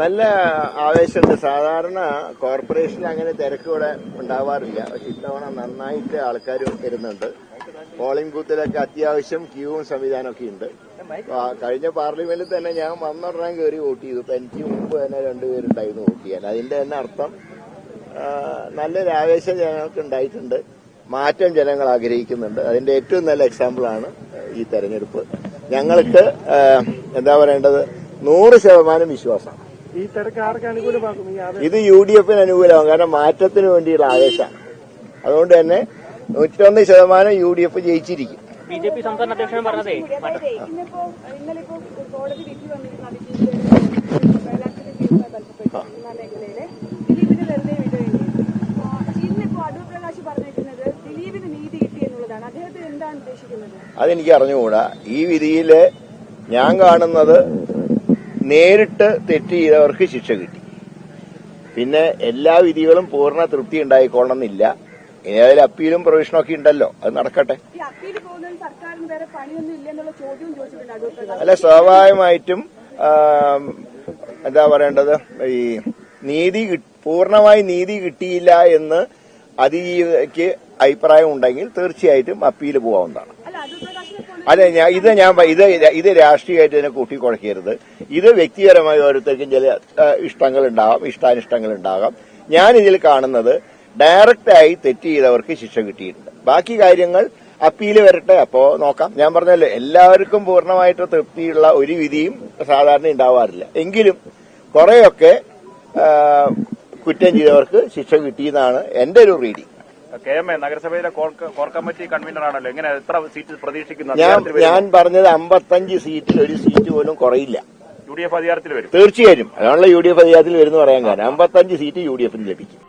നല്ല ആവേശമുണ്ട്. സാധാരണ കോർപ്പറേഷനിൽ അങ്ങനെ തിരക്കിവിടെ ഉണ്ടാവാറില്ല. പക്ഷെ ഇത്തവണ നന്നായിട്ട് ആൾക്കാർ വരുന്നുണ്ട്. പോളിംഗ് ബൂത്തിലൊക്കെ അത്യാവശ്യം ക്യൂവും സംവിധാനമൊക്കെ ഉണ്ട്. കഴിഞ്ഞ പാർലമെന്റിൽ തന്നെ ഞാൻ വന്നൊരെണ്ണം കയറി വോട്ട് ചെയ്തു. ഇപ്പൊ എനിക്ക് മുമ്പ് തന്നെ രണ്ടുപേരുണ്ടായിരുന്നു വോട്ട് ചെയ്യാൻ. അതിന്റെ തന്നെ അർത്ഥം നല്ലൊരു ആവേശം ജനങ്ങൾക്ക് ഉണ്ടായിട്ടുണ്ട്. മാറ്റം ജനങ്ങൾ ആഗ്രഹിക്കുന്നുണ്ട്. അതിന്റെ ഏറ്റവും നല്ല എക്സാമ്പിളാണ് ഈ തെരഞ്ഞെടുപ്പ്. ഞങ്ങൾക്ക് എന്താ പറയേണ്ടത്, 100% വിശ്വാസം. ഈ തിരക്ക് ആർക്ക് അനുകൂലമാക്കും? ഇത് UDF അനുകൂലമാകും. കാരണം മാറ്റത്തിന് വേണ്ടിയുള്ള ആവേശമാണ്. അതുകൊണ്ട് തന്നെ 101% UDF ജയിച്ചിരിക്കും. BJP സംസ്ഥാന അധ്യക്ഷൻ പറഞ്ഞതേ ഇന്നലെ കോടതി വിധി വന്നിരുന്നു മേഖലയിലെ ദിലീപിന് വെറുതെ വിടുകയും ഇന്നിപ്പോ അടൂർ പ്രകാശ് പറഞ്ഞിരിക്കുന്നത് ദിലീപിന് നീതി കിട്ടി എന്നുള്ളതാണ്. അദ്ദേഹത്തിന് എന്താണ് ഉദ്ദേശിക്കുന്നത്? അതെനിക്ക് അറിഞ്ഞുകൂടാ. ഈ വിധിയില് ഞാൻ കാണുന്നത് നേരിട്ട് തെറ്റ് ചെയ്തവർക്ക് ശിക്ഷ കിട്ടി. പിന്നെ എല്ലാ വിധികളും പൂർണ്ണ തൃപ്തി ഉണ്ടായിക്കൊള്ളണമെന്നില്ല. ഇനി അതിൽ അപ്പീലും പ്രൊവിഷനും ഒക്കെ ഉണ്ടല്ലോ, അത് നടക്കട്ടെ. അല്ല, സ്വാഭാവികമായിട്ടും എന്താ പറയേണ്ടത്, ഈ നീതി പൂർണ്ണമായി നീതി കിട്ടിയില്ല എന്ന് അതിജീവിതയ്ക്ക് അഭിപ്രായം ഉണ്ടെങ്കിൽ തീർച്ചയായിട്ടും അപ്പീൽ പോകാവുന്നതാണ്. അല്ല, ഇത് രാഷ്ട്രീയമായിട്ട് ഇതിനെ കൂട്ടിക്കുഴക്കരുത്. ഇത് വ്യക്തിപരമായി ഓരോരുത്തർക്കും ചില ഇഷ്ടങ്ങളുണ്ടാകാം, ഇഷ്ടാനിഷ്ടങ്ങളുണ്ടാകാം. ഞാൻ ഇതിൽ കാണുന്നത് ഡയറക്റ്റായി തെറ്റ് ചെയ്തവർക്ക് ശിക്ഷ കിട്ടിയിട്ടുണ്ട്. ബാക്കി കാര്യങ്ങൾ അപ്പീല് വരട്ടെ, അപ്പോ നോക്കാം. ഞാൻ പറഞ്ഞല്ലോ, എല്ലാവർക്കും പൂർണ്ണമായിട്ട് തൃപ്തിയുള്ള ഒരു വിധിയും സാധാരണ ഉണ്ടാവാറില്ല. എങ്കിലും കുറെയൊക്കെ കുറ്റം ചെയ്തവർക്ക് ശിക്ഷ കിട്ടിയെന്നാണ് എന്റെ ഒരു റീഡിംഗ്. KMA നഗരസഭയിലെ കോർ കമ്മിറ്റി കൺവീനറാണല്ലോ, എങ്ങനെ എത്ര സീറ്റ് പ്രതീക്ഷിക്കുന്നു? ഞാൻ പറഞ്ഞത് 55 സീറ്റിൽ ഒരു സീറ്റ് പോലും കുറയില്ല. UDF അധികാരത്തിൽ വരും തീർച്ചയായും. അതാണല്ലോ UDF അധികാരത്തിൽ വരുമെന്ന് പറയാൻ കാരണം. 55 സീറ്റ് UDF ലഭിക്കും.